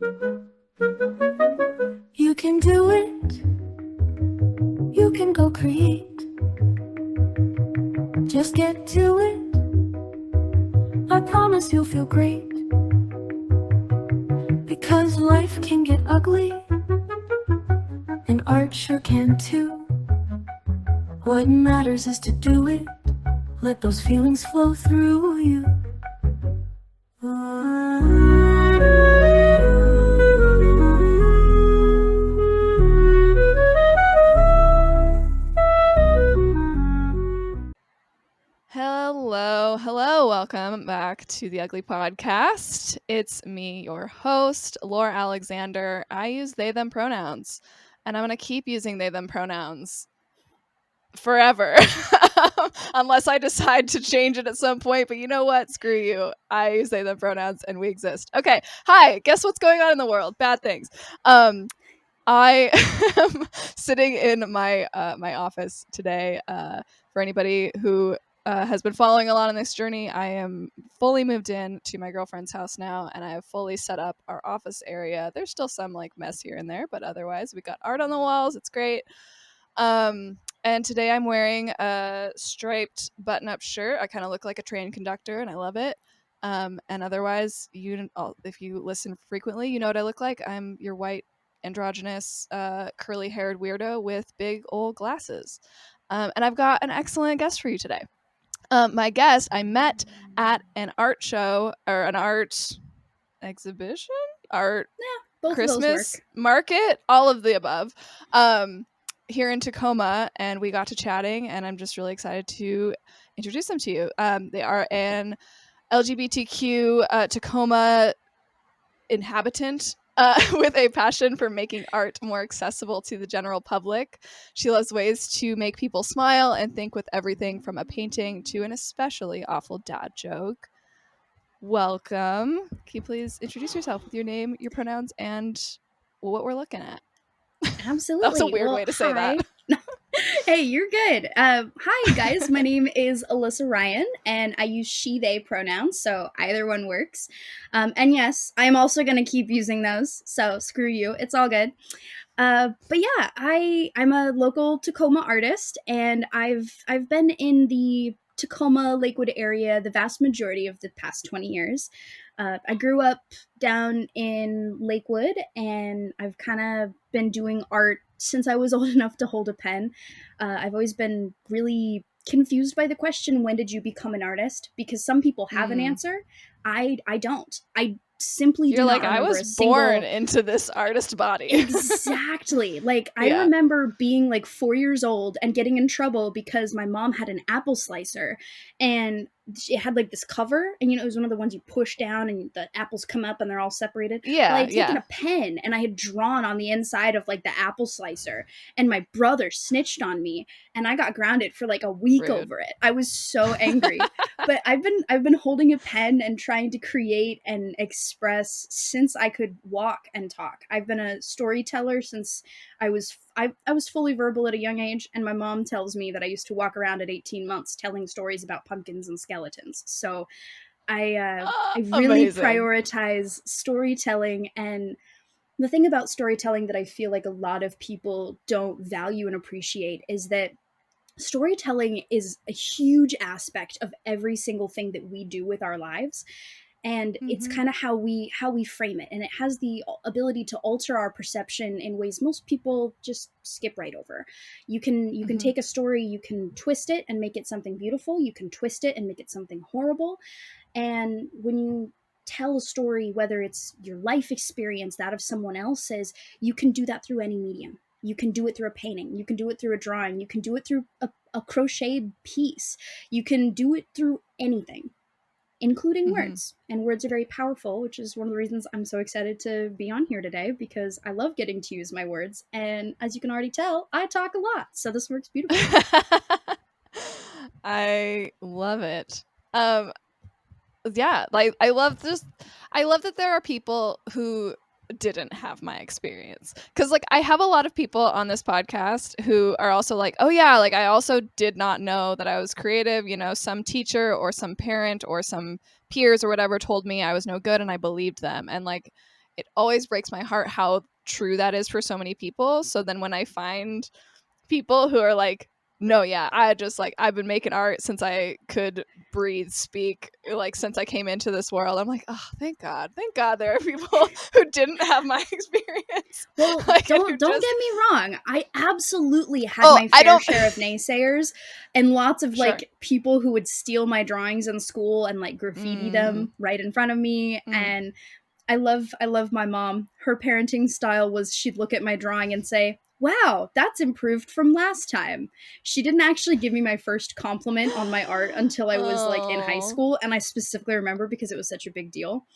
You can do it. You can go create. Just get to it. I promise you'll feel great. Because life can get ugly, and art sure can too. What matters is to do it. Let those feelings flow through you. Hello, welcome back to the Ugly Podcast. It's me, your host, Laura Alexander. I use they, them pronouns, and I'm going to keep using they, them pronouns forever, unless I decide to change it at some point. But you know what? Screw you. I use they, them pronouns, and we exist. Okay, hi, guess what's going on in the world? Bad things. I am sitting in my my office today. For anybody who has been following along on this journey, I am fully moved in to my girlfriend's house now, and I have fully set up our office area. There's still some like mess here and there, but otherwise we got art on the walls. It's great. And today I'm wearing a striped button-up shirt. I kind of look like a train conductor, and I love it. And otherwise, if you listen frequently, you know what I look like. I'm your white androgynous curly-haired weirdo with big old glasses. And I've got an excellent guest for you today. My guest I met at an art show or an art exhibition, art both Christmas market, all of the above, here in Tacoma, and we got to chatting, and I'm just really excited to introduce them to you. They are an LGBTQ Tacoma inhabitant with a passion for making art more accessible to the general public. She loves ways to make people smile and think with everything from a painting to an especially awful dad joke. Welcome. Can you please introduce yourself with your name, your pronouns, and what we're looking at? Absolutely. That was a weird way to say that. Hey, you're good. Hi, guys. My name is Alyssa Ryann, and I use she, they pronouns, so either one works. And yes, I'm also going to keep using those, so screw you. It's all good. But yeah, I'm a local Tacoma artist, and I've been in the Tacoma Lakewood area the vast majority of the past 20 years. I grew up down in Lakewood, and I've kind of been doing art since I was old enough to hold a pen. I've always been really confused by the question, when did you become an artist? Because some people have an answer. I don't. I simply You're do like, not remember I was born into this artist body. Exactly. Like, I remember being like 4 years old and getting in trouble because my mom had an apple slicer, and it had like this cover, and it was one of the ones you push down and the apples come up and they're all separated. Yeah. Well, I had taken a pen and I had drawn on the inside of like the apple slicer, and my brother snitched on me, and I got grounded for like a week Rude. over it. I was so angry. But I've been holding a pen and trying to create and express since I could walk and talk. I've been a storyteller since I was fully verbal at a young age, and my mom tells me that I used to walk around at 18 months telling stories about pumpkins and skeletons. So I really prioritize storytelling. And the thing about storytelling that I feel like a lot of people don't value and appreciate is that storytelling is a huge aspect of every single thing that we do with our lives, and it's kind of how we frame it, and it has the ability to alter our perception in ways most people just skip right over. You can take a story, you can twist it and make it something beautiful, you can twist it and make it something horrible. And when you tell a story, whether it's your life experience, that of someone else's, you can do that through any medium. You can do it through a painting, you can do it through a drawing, you can do it through a crocheted piece, you can do it through anything, including words. And words are very powerful, which is one of the reasons I'm so excited to be on here today, because I love getting to use my words. And as you can already tell, I talk a lot, so this works beautifully. I love it. Yeah, like I love that there are people who didn't have my experience, because like I have a lot of people on this podcast who are also like, oh yeah, like I also did not know that I was creative, some teacher or some parent or some peers or whatever told me I was no good, and I believed them. And like it always breaks my heart how true that is for so many people. So then when I find people who are like, no, yeah, I've been making art since I could breathe, speak, like since I came into this world. I'm like, oh, thank God there are people who didn't have my experience. Well, like, don't get just, me wrong. I absolutely had Oh, my I fair don't- share of naysayers and lots of Sure. like people who would steal my drawings in school and like graffiti them right in front of me. And I love my mom. Her parenting style was she'd look at my drawing and say, "Wow, that's improved from last time." She didn't actually give me my first compliment on my art until I was like in high Oh. school, and I specifically remember because it was such a big deal.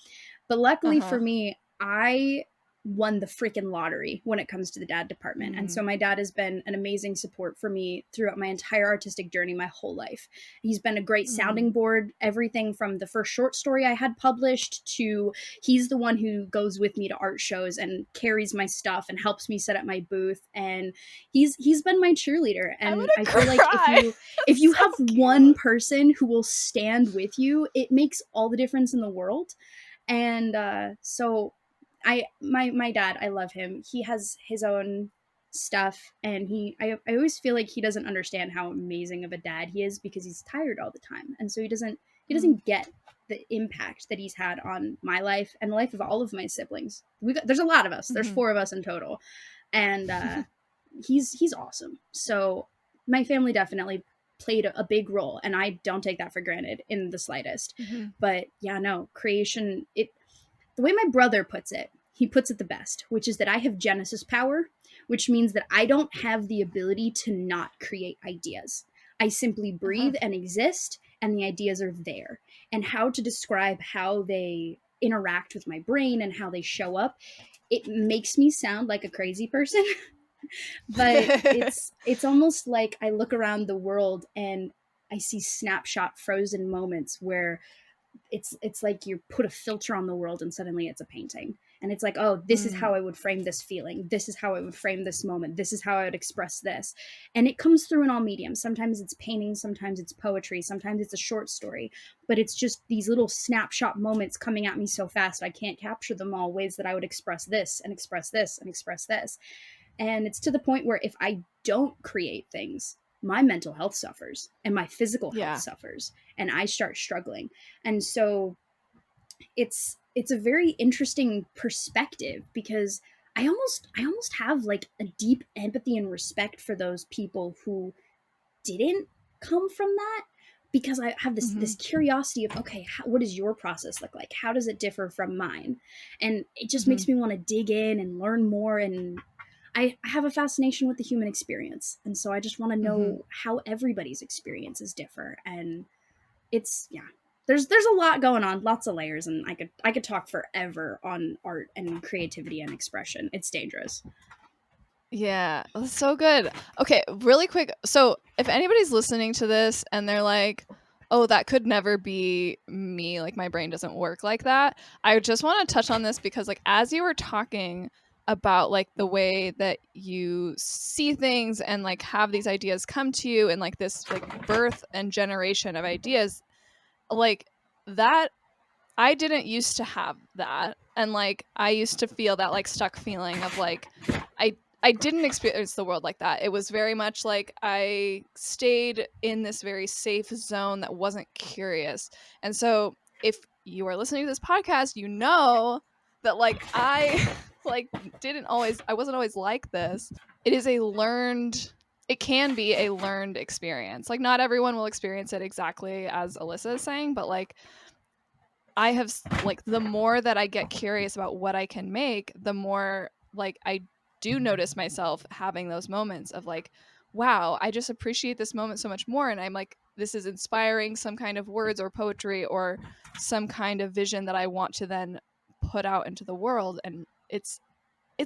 But luckily for me, I won the freaking lottery when it comes to the dad department. And so my dad has been an amazing support for me throughout my entire artistic journey, my whole life. He's been a great sounding board, everything from the first short story I had published to he's the one who goes with me to art shows and carries my stuff and helps me set up my booth. And he's been my cheerleader. And I feel like if you have one person who will stand with you, it makes all the difference in the world. And so my dad, I love him. He has his own stuff, and I always feel like he doesn't understand how amazing of a dad he is because he's tired all the time, and so he doesn't get the impact that he's had on my life and the life of all of my siblings. There's a lot of us. There's 4 of us in total, and he's awesome. So my family definitely played a big role, and I don't take that for granted in the slightest. But yeah, no, creation, the way my brother puts it, he puts it the best, which is that I have Genesis power, which means that I don't have the ability to not create ideas. I simply breathe and exist, and the ideas are there. And how to describe how they interact with my brain and how they show up, it makes me sound like a crazy person. But it's almost like I look around the world and I see snapshot frozen moments where it's like you put a filter on the world and suddenly it's a painting. And it's like, oh, this is how I would frame this feeling. This is how I would frame this moment. This is how I would express this. And it comes through in all mediums. Sometimes it's painting, sometimes it's poetry, sometimes it's a short story. But it's just these little snapshot moments coming at me so fast I can't capture them all, ways that I would express this and express this and express this. And it's to the point where if I don't create things, my mental health suffers and my physical health suffers, and I start struggling. And so it's a very interesting perspective because I almost have like a deep empathy and respect for those people who didn't come from that, because I have this curiosity of, okay, what does your process look like? How does it differ from mine? And it just makes me want to dig in and learn more. And I have a fascination with the human experience. And so I just want to know how everybody's experiences differ. And it's, there's a lot going on, lots of layers. And I could talk forever on art and creativity and expression. It's dangerous. Yeah, that's so good. Okay, really quick. So if anybody's listening to this and they're like, oh, that could never be me, like my brain doesn't work like that, I just want to touch on this because like as you were talking about like the way that you see things and like have these ideas come to you and like this like birth and generation of ideas, like that I didn't used to have that. And like I used to feel that like stuck feeling of like I didn't experience the world like that. It was very much like I stayed in this very safe zone that wasn't curious. And so if you are listening to this podcast, you know that like I like I wasn't always like this. It can be a learned experience. Like not everyone will experience it exactly as Alyssa is saying, but like I have like the more that I get curious about what I can make, the more like I do notice myself having those moments of like, wow, I just appreciate this moment so much more. And I'm like, this is inspiring some kind of words or poetry or some kind of vision that I want to then put out into the world. And it's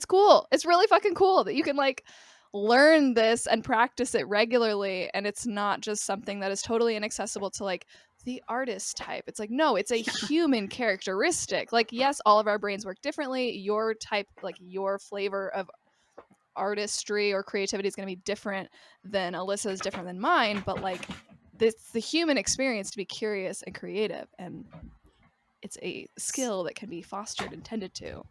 cool. It's really fucking cool that you can like learn this and practice it regularly. And it's not just something that is totally inaccessible to like the artist type. It's like, no, it's a human characteristic. Like, yes, all of our brains work differently. Your type, like your flavor of artistry or creativity is going to be different than Alyssa's, different than mine. But like, it's the human experience to be curious and creative. And it's a skill that can be fostered and tended to.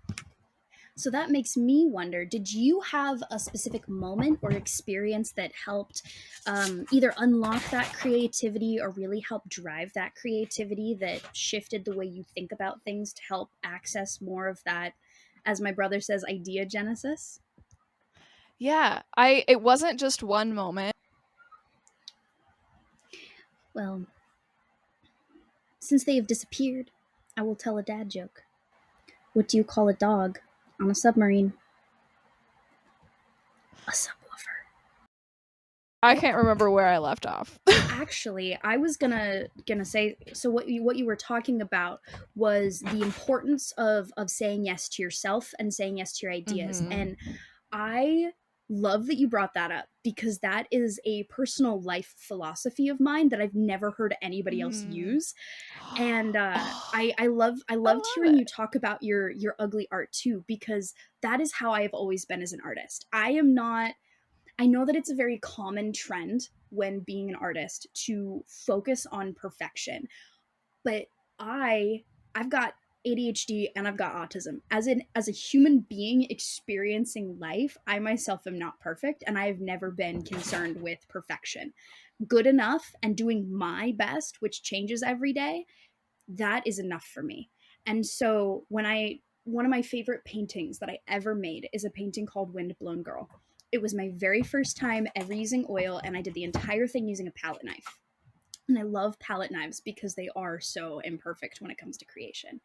So that makes me wonder, did you have a specific moment or experience that helped either unlock that creativity or really help drive that creativity that shifted the way you think about things to help access more of that, as my brother says, idea genesis? Yeah, it wasn't just one moment. Well, since they have disappeared, I will tell a dad joke. What do you call a dog on a submarine? A subwoofer. I can't remember where I left off. Actually, I was gonna say, so what you were talking about was the importance of saying yes to yourself and saying yes to your ideas. Mhm. And I love that you brought that up, because that is a personal life philosophy of mine that I've never heard anybody else Mm. use. And Oh, I I loved love hearing it. you talk about your ugly art too, because that is how I have always been as an artist. I am not, I know that it's a very common trend when being an artist to focus on perfection, but I've got ADHD and I've got autism. As a human being experiencing life, I myself am not perfect, and I have never been concerned with perfection. Good enough and doing my best, which changes every day, that is enough for me. And so one of my favorite paintings that I ever made is a painting called Wind Blown Girl. It was my very first time ever using oil, and I did the entire thing using a palette knife. And I love palette knives because they are so imperfect when it comes to creation.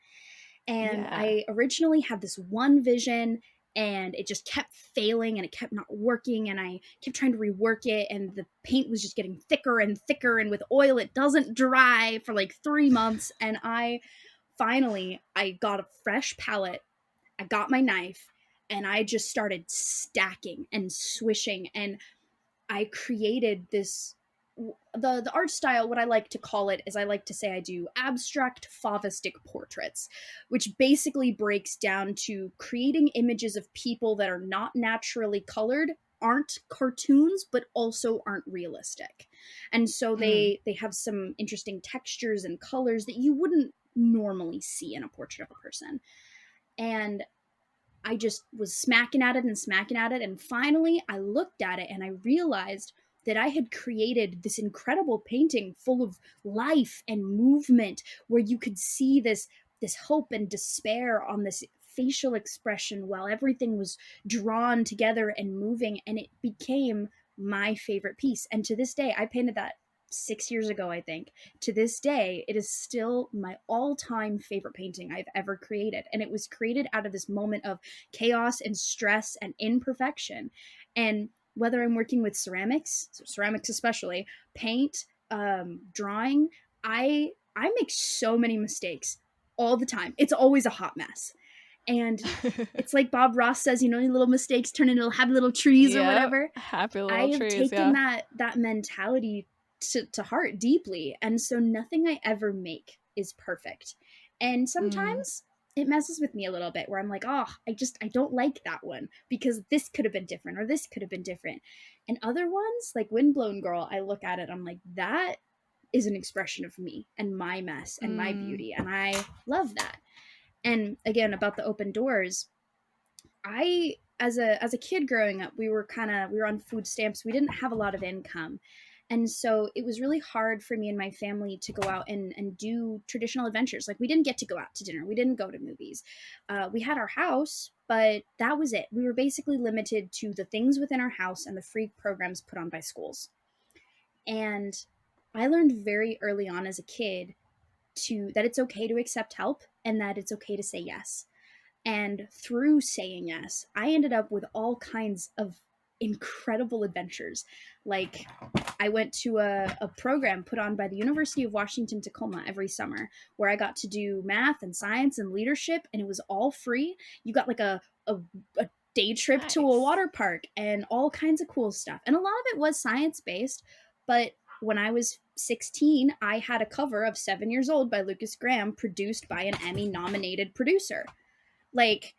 And Yeah. I originally had this one vision, and it just kept failing and it kept not working, and I kept trying to rework it, and the paint was just getting thicker and thicker, and with oil it doesn't dry for like 3 months. And I got a fresh palette, I got my knife, and I just started stacking and swishing, and I created this, the art style. What I like to call it is, I like to say I do abstract fauvistic portraits, which basically breaks down to creating images of people that are not naturally colored, aren't cartoons, but also aren't realistic. And so Mm. they have some interesting textures and colors that you wouldn't normally see in a portrait of a person. And I just was smacking at it and smacking at it. And finally, I looked at it and I realized that I had created this incredible painting full of life and movement, where you could see this hope and despair on this facial expression while everything was drawn together and moving. And it became my favorite piece. And to this day, I painted that 6 years ago, I think. To this day, it is still my all-time favorite painting I've ever created. And it was created out of this moment of chaos and stress and imperfection. And whether I'm working with ceramics, so ceramics especially, paint, drawing, I make so many mistakes all the time. It's always a hot mess. And it's like Bob Ross says, little mistakes turn into happy little trees or Yep. whatever. Happy I little have trees, taken yeah. that mentality to heart deeply. And so nothing I ever make is perfect. And Mm. sometimes it messes with me a little bit, where I'm like, oh, I don't like that one because this could have been different, or this could have been different. And other ones, like Windblown Girl, I look at it, I'm like, that is an expression of me and my mess and my Mm. beauty. And I love that. And again, about the open doors, I as a kid growing up, we were on food stamps. We didn't have a lot of income. And so it was really hard for me and my family to go out and do traditional adventures. Like, we didn't get to go out to dinner. We didn't go to movies. We had our house, but that was it. We were basically limited to the things within our house and the free programs put on by schools. And I learned very early on as a kid to that it's okay to accept help, and that it's okay to say yes. And through saying yes, I ended up with all kinds of incredible adventures. Like, I went to a program put on by the University of Washington Tacoma every summer, where I got to do math and science and leadership, and it was all free. You got like a day trip to a Nice. water park and all kinds of cool stuff. And a lot of it was science based, but when I was 16, I had a cover of 7 Years Old by Lucas Graham, produced by an Emmy nominated producer. Like,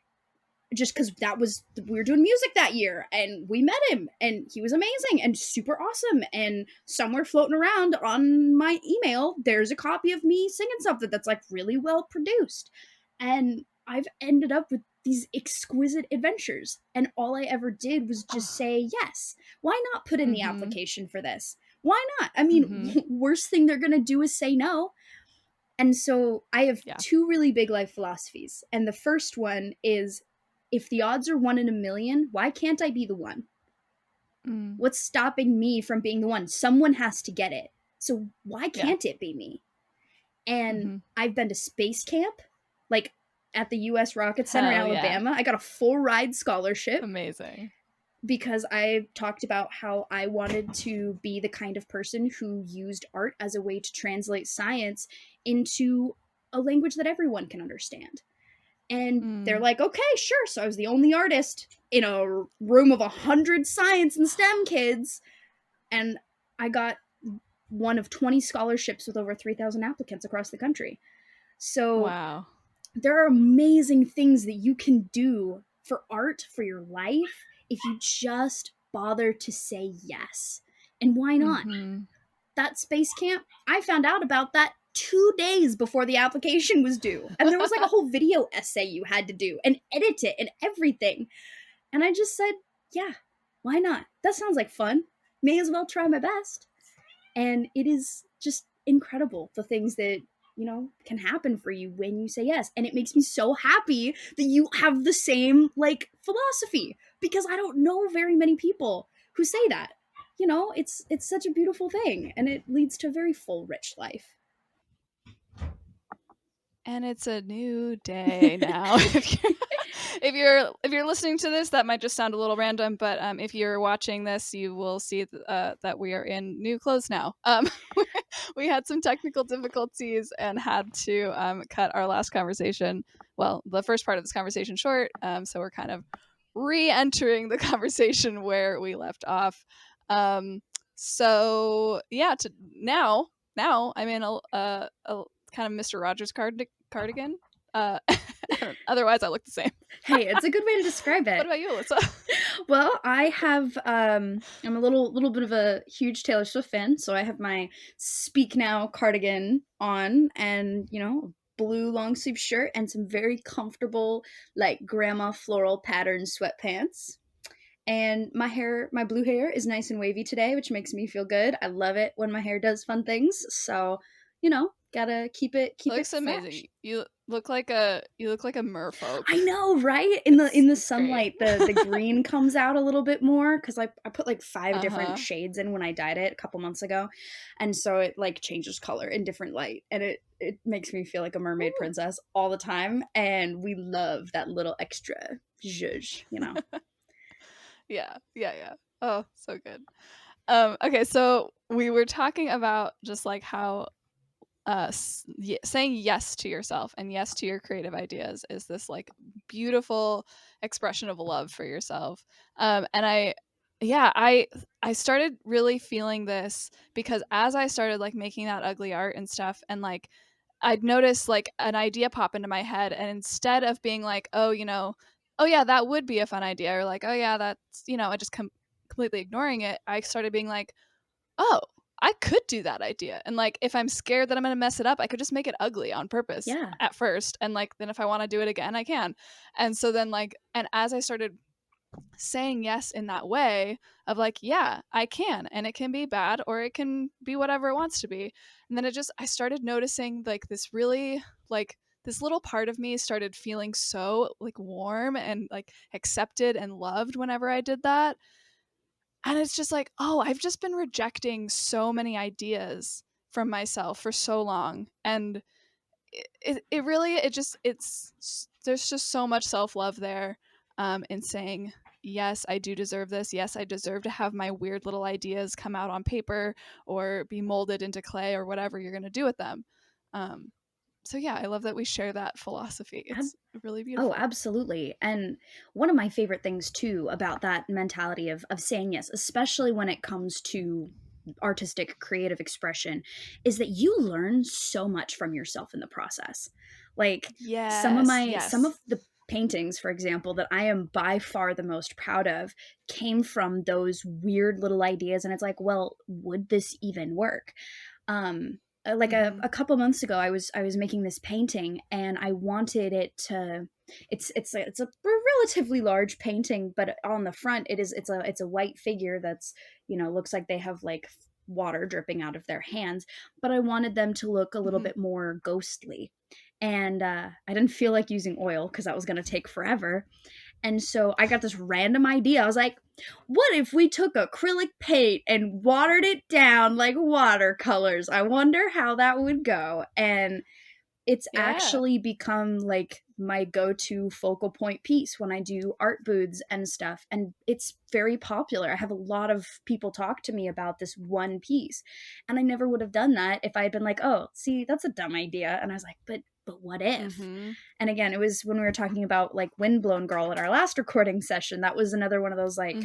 just because that was, we were doing music that year and we met him, and he was amazing and super awesome. And somewhere floating around on my email, there's a copy of me singing something that's like really well produced. And I've ended up with these exquisite adventures. And all I ever did was just say yes. Why not put in the application for this? Why not? I mean, worst thing they're going to do is say no. And so I have two really big life philosophies. And the first one is, if the odds are 1 in a million, why can't I be the one? What's stopping me from being the one? Someone has to get it. So why can't it be me? And I've been to space camp, like at the U.S. Rocket Center in Alabama. I got a full ride scholarship. Amazing. Because I talked about how I wanted to be the kind of person who used art as a way to translate science into a language that everyone can understand. And they're like, okay, sure. So I was the only artist in a room of 100 science and STEM kids. And I got one of 20 scholarships with over 3,000 applicants across the country. So there are amazing things that you can do for art, for your life, if you just bother to say yes. And why not? That space camp, I found out about that 2 days before the application was due. And there was like a whole video essay you had to do and edit it and everything. And I just said, yeah, why not? That sounds like fun. May as well try my best. And it is just incredible, the things that, you know, can happen for you when you say yes. And it makes me so happy that you have the same, like, philosophy, because I don't know very many people who say that. You know, it's such a beautiful thing, and it leads to a very full, rich life. And it's a new day now. If you're listening to this, that might just sound a little random, but if you're watching this, you will see that we are in new clothes now. We had some technical difficulties and had to cut our last conversation, well, the first part of this conversation short. So we're kind of re-entering the conversation where we left off. So yeah, now I'm in a kind of Mr. Rogers cardigan. Otherwise, I look the same. Hey, it's a good way to describe it. What about you, Alyssa? Well, I have I'm a little bit of a huge Taylor Swift fan, so I have my Speak Now cardigan on, and you know, blue long sleeve shirt and some very comfortable, like, grandma floral pattern sweatpants. And my blue hair is nice and wavy today, which makes me feel good. I love it when my hair does fun things. So, you know, gotta keep it looks fresh. Amazing. You look like a merfolk. I know, right? In the sunlight, the green comes out a little bit more, because I put like 5 different shades in when I dyed it a couple months ago, and so it like changes color in different light, and it makes me feel like a mermaid princess all the time, and we love that little extra zhuzh, you know. Yeah. Oh, so good. Okay, so we were talking about just like how saying yes to yourself and yes to your creative ideas is this like beautiful expression of love for yourself. And I started really feeling this because as I started like making that ugly art and stuff, and like I'd notice like an idea pop into my head, and instead of being like, oh, you know, oh yeah, that would be a fun idea, or like, oh yeah, that's, you know, I just completely ignoring it, I started being like, oh, I could do that idea. And like, if I'm scared that I'm going to mess it up, I could just make it ugly on purpose at first. And like, then if I want to do it again, I can. And so then like, and as I started saying yes in that way of like, yeah, I can, and it can be bad or it can be whatever it wants to be. And then I started noticing like this really like this little part of me started feeling so like warm and like accepted and loved whenever I did that. And it's just like, oh, I've just been rejecting so many ideas from myself for so long. And it really, there's just so much self-love there, in saying, yes, I do deserve this. Yes, I deserve to have my weird little ideas come out on paper or be molded into clay or whatever you're going to do with them. So yeah, I love that we share that philosophy. It's really beautiful. Oh, absolutely. And one of my favorite things too about that mentality of saying yes, especially when it comes to artistic creative expression, is that you learn so much from yourself in the process. Like some of the paintings, for example, that I am by far the most proud of came from those weird little ideas, and it's like, well, would this even work? Like a couple months ago, I was making this painting, and I wanted it to it's a relatively large painting, but on the front it's a white figure that's, looks like they have like water dripping out of their hands, but I wanted them to look a little bit more ghostly. And I didn't feel like using oil because that was going to take forever. And so I got this random idea. I was like, what if we took acrylic paint and watered it down like watercolors? I wonder how that would go. And it's Yeah. actually become like my go-to focal point piece when I do art booths and stuff. And it's very popular. I have a lot of people talk to me about this one piece. And I never would have done that if I had been like, oh, see, that's a dumb idea. And I was like, but what if? And again, it was when we were talking about like Windblown Girl at our last recording session. That was another one of those like,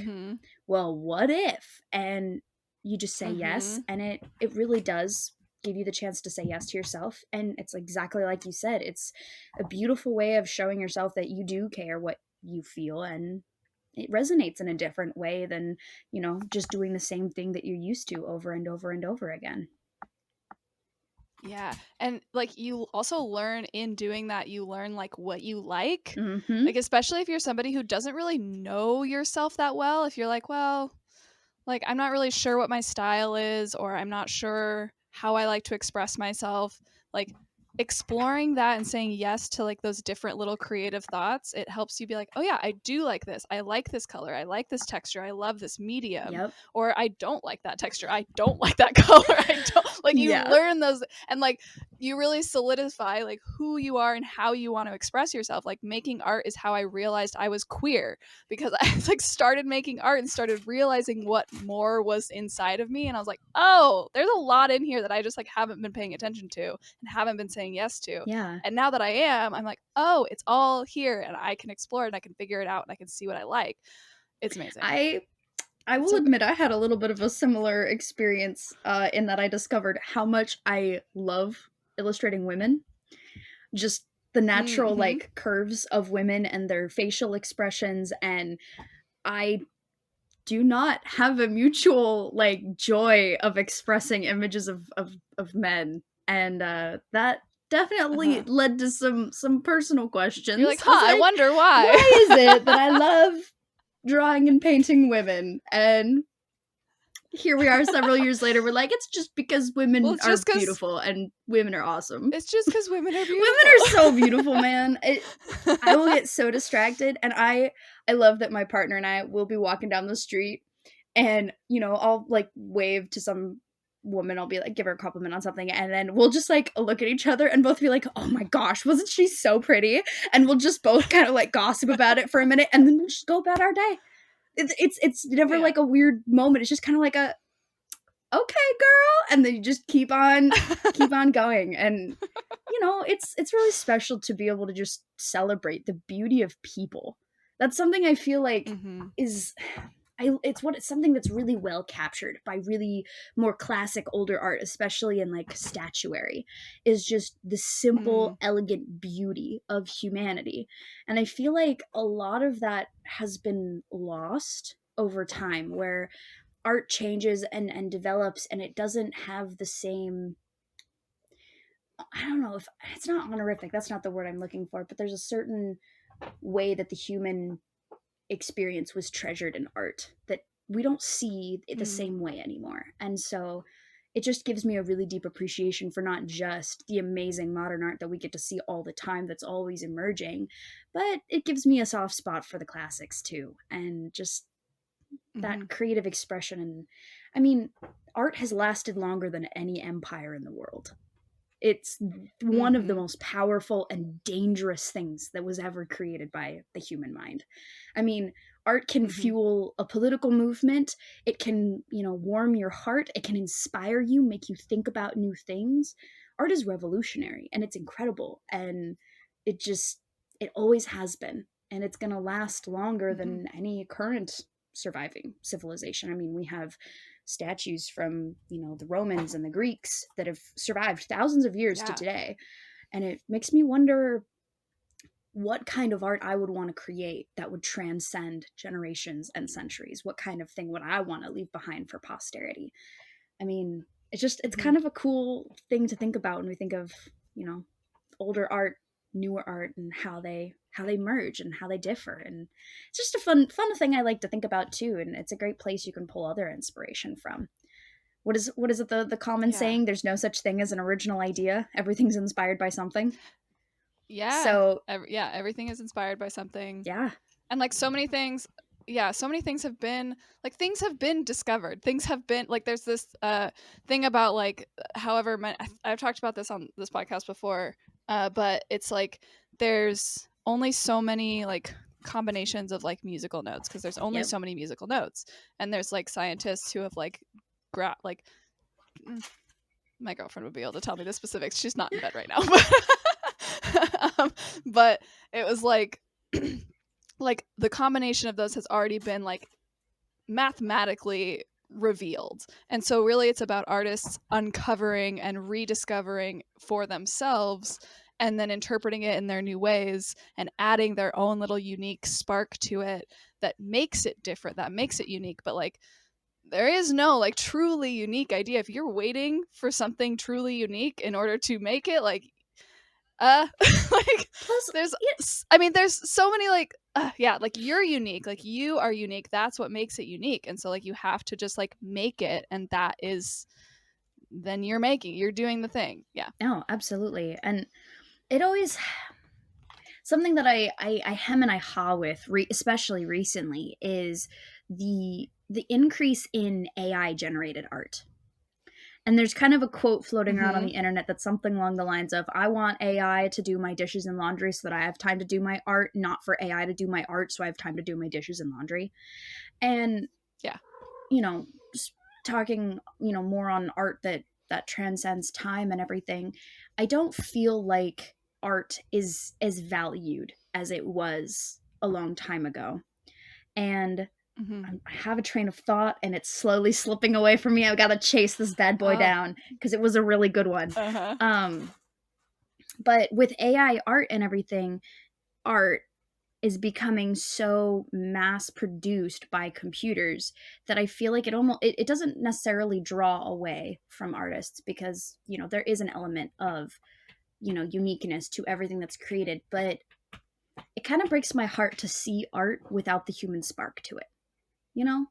well, what if? And you just say yes, and it really does give you the chance to say yes to yourself. And it's exactly like you said, it's a beautiful way of showing yourself that you do care what you feel, and it resonates in a different way than, just doing the same thing that you're used to over and over and over again. Yeah. And like you also learn in doing that, you learn like what you like. Mm-hmm. Like especially if you're somebody who doesn't really know yourself that well, if you're like, well, like I'm not really sure what my style is, or I'm not sure how I like to express myself, like exploring that and saying yes to like those different little creative thoughts, it helps you be like, oh yeah, I do like this, I like this color, I like this texture, I love this medium. Yep. Or I don't like that texture, I don't like that color, I don't like, you Yeah. learn those, and like you really solidify like who you are and how you want to express yourself. Like making art is how I realized I was queer, because I like started making art and started realizing what more was inside of me, and I was like, oh, there's a lot in here that I just like haven't been paying attention to and haven't been saying yes to. Yeah. And now that I am, I'm like, oh, it's all here and I can explore it and I can figure it out and I can see what I like. It's amazing. I will admit I had a little bit of a similar experience in that I discovered how much I love illustrating women. Just the natural like curves of women and their facial expressions, and I do not have a mutual like joy of expressing images of men, and that definitely led to some personal questions. You're like, I wonder why. Why is it that I love drawing and painting women? And here we are several years later, we're like, it's just because women are beautiful and women are awesome. It's just because women are beautiful. Women are so beautiful, man. I will get so distracted, and I love that my partner and I will be walking down the street, and I'll like wave to some woman, I'll be like, give her a compliment on something, and then we'll just like look at each other and both be like, oh my gosh, wasn't she so pretty? And we'll just both kind of like gossip about it for a minute, and then we'll just go about our day. It's never like a weird moment. It's just kind of like a, okay, girl, and then you just keep on going. And it's really special to be able to just celebrate the beauty of people. That's something I feel like is it's something that's really well captured by really more classic older art, especially in like statuary, is just the simple elegant beauty of humanity. And I feel like a lot of that has been lost over time, where art changes and develops, and it doesn't have the same, I don't know if it's not honorific, that's not the word I'm looking for, but there's a certain way that the human experience was treasured in art that we don't see it the same way anymore. And so it just gives me a really deep appreciation for not just the amazing modern art that we get to see all the time that's always emerging, but it gives me a soft spot for the classics too, and just that creative expression. And I mean, art has lasted longer than any empire in the world. It's one of the most powerful and dangerous things that was ever created by the human mind. I mean, art can fuel a political movement. It can, warm your heart. It can inspire you, make you think about new things. Art is revolutionary and it's incredible. And it always has been. And it's going to last longer than any current surviving civilization. I mean, we have statues from the Romans and the Greeks that have survived thousands of years to today, and it makes me wonder what kind of art I would want to create that would transcend generations and centuries. What kind of thing would I want to leave behind for posterity? I mean, it's kind of a cool thing to think about when we think of older art newer art and how they merge and how they differ. And it's just a fun thing I like to think about too, and it's a great place you can pull other inspiration from. What is it, the common Yeah. saying, there's no such thing as an original idea, everything's inspired by something. Yeah. So Yeah, everything is inspired by something. yeah. And like so many things, so many things have been discovered. Things have been like, there's this thing about like, however I've talked about this on this podcast before, but it's like there's only so many like combinations of like musical notes, because there's only Yep. so many musical notes. And there's like scientists who have like like my girlfriend would be able to tell me the specifics. She's not in bed right now. But it was like like the combination of those has already been like mathematically revealed. And so really it's about artists uncovering and rediscovering for themselves, and then interpreting it in their new ways and adding their own little unique spark to it that makes it different, that makes it unique. But like, there is no like truly unique idea. If you're waiting for something truly unique in order to make it, like like Plus, there's yeah, I mean, there's so many like like you're unique, like you are unique, that's what makes it unique. And so like you have to just like make it, and that is, then you're doing the thing. Yeah. no, absolutely. And it always, something that I hem and I haw with, especially recently, is the increase in AI generated art. And there's kind of a quote floating around on Mm-hmm. the internet that's something along the lines of, I want AI to do my dishes and laundry so that I have time to do my art, not for AI to do my art so I have time to do my dishes and laundry. And Yeah. Just talking, more on art that transcends time and everything, I don't feel like art is as valued as it was a long time ago. And Mm-hmm. I have a train of thought and it's slowly slipping away from me. I've got to chase this bad boy down because it was a really good one. Uh-huh. But with AI art and everything, art is becoming so mass produced by computers that I feel like it doesn't necessarily draw away from artists, because there is an element of uniqueness to everything that's created, but it kind of breaks my heart to see art without the human spark to it, you know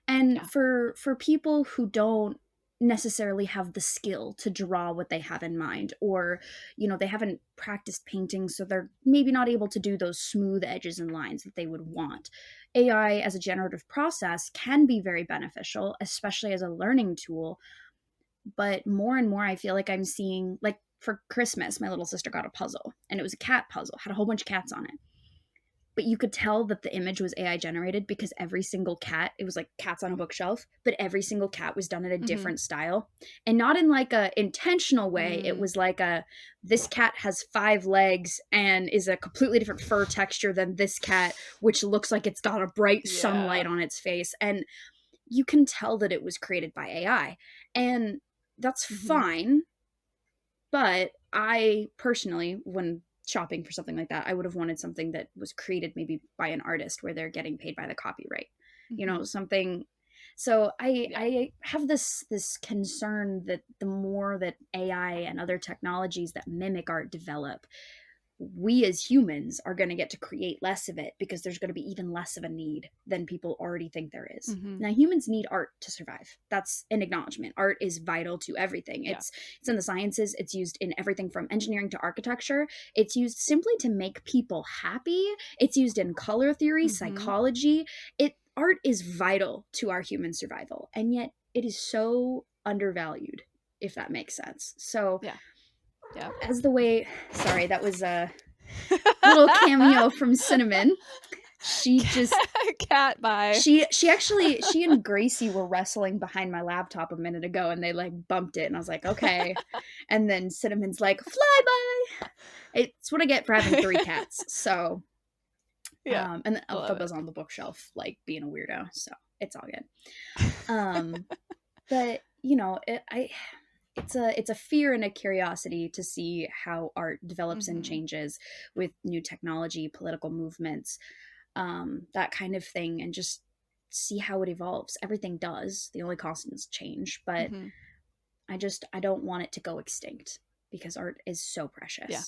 and Yeah. for people who don't necessarily have the skill to draw what they have in mind, or they haven't practiced painting, so they're maybe not able to do those smooth edges and lines that they would want. AI as a generative process can be very beneficial, especially as a learning tool, but more and more I feel like I'm seeing, like, for Christmas my little sister got a puzzle, and it was a cat puzzle, had a whole bunch of cats on it, but you could tell that the image was AI generated because every single cat, it was like cats on a bookshelf, but every single cat was done in a Mm-hmm. different style. And not in like a intentional way. It was like this cat has 5 legs and is a completely different fur texture than this cat, which looks like it's got a bright sunlight on its face. And you can tell that it was created by AI. And that's fine. But I personally, when shopping for something like that, I would have wanted something that was created maybe by an artist where they're getting paid by the copyright. Something. So I have this concern that the more that AI and other technologies that mimic art develop, we as humans are going to get to create less of it, because there's going to be even less of a need than people already think there is. Now, humans need art to survive. That's an acknowledgement. Art is vital to everything. It's in the sciences. It's used in everything from engineering to architecture. It's used simply to make people happy. It's used in color theory, psychology. Art is vital to our human survival, and yet it is so undervalued, if that makes sense. So Yeah. as the way, sorry, that was a little cameo from Cinnamon. She just Cat bye. she and Gracie were wrestling behind my laptop a minute ago, and they like bumped it, and I was like, okay. And then Cinnamon's like, fly by. It's what I get for having 3 cats. So Yeah. and then Love Alpha it. goes on the bookshelf like being a weirdo, so it's all good. But it's a fear and a curiosity to see how art develops and changes with new technology, political movements, that kind of thing, and just see how it evolves. Everything does. The only constant is change, but I don't want it to go extinct, because art is so precious. Yeah.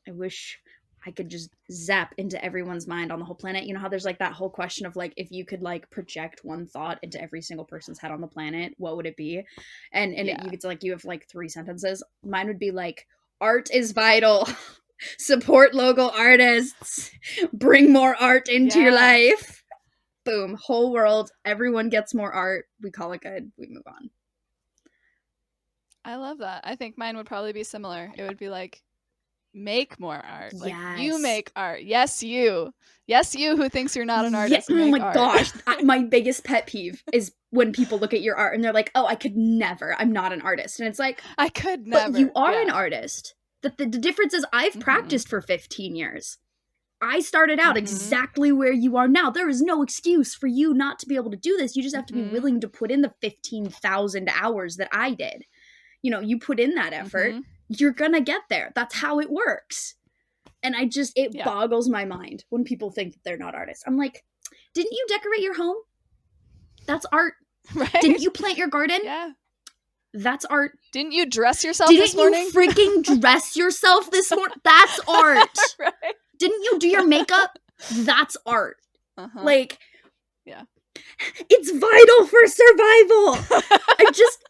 I wish I could just zap into everyone's mind on the whole planet. You know how there's like that whole question of like, if you could like project one thought into every single person's head on the planet, what would it be? And Yeah. you get to like, you have like 3 sentences. Mine would be like, art is vital. Support local artists. Bring more art into your Yeah. life. Boom. Whole world. Everyone gets more art. We call it good. We move on. I love that. I think mine would probably be similar. It would be like, make more art. Like, you Yes. make art. Yes, you. Yes, you who thinks you're not an artist. Oh make my art. gosh. My biggest pet peeve is when people look at your art and they're like, oh, I could never. I'm not an artist. And it's like, I could never. but you are Yeah. an artist. The difference is I've Mhm. practiced for 15 years. I started out Mhm. exactly where you are now. There is no excuse for you not to be able to do this. You just have to be Mhm. willing to put in the 15,000 hours that I did. You know, you put in that effort, Mhm. you're gonna get there. That's how it works. And it Yeah. boggles my mind when people think that they're not artists. I'm like, didn't you decorate your home? That's art. Right? Didn't you plant your garden? Yeah. That's art. Didn't you dress yourself this morning? Didn't you freaking dress yourself this morning? That's art. Right. Didn't you do your makeup? That's art. Uh-huh. Like, yeah. It's vital for survival.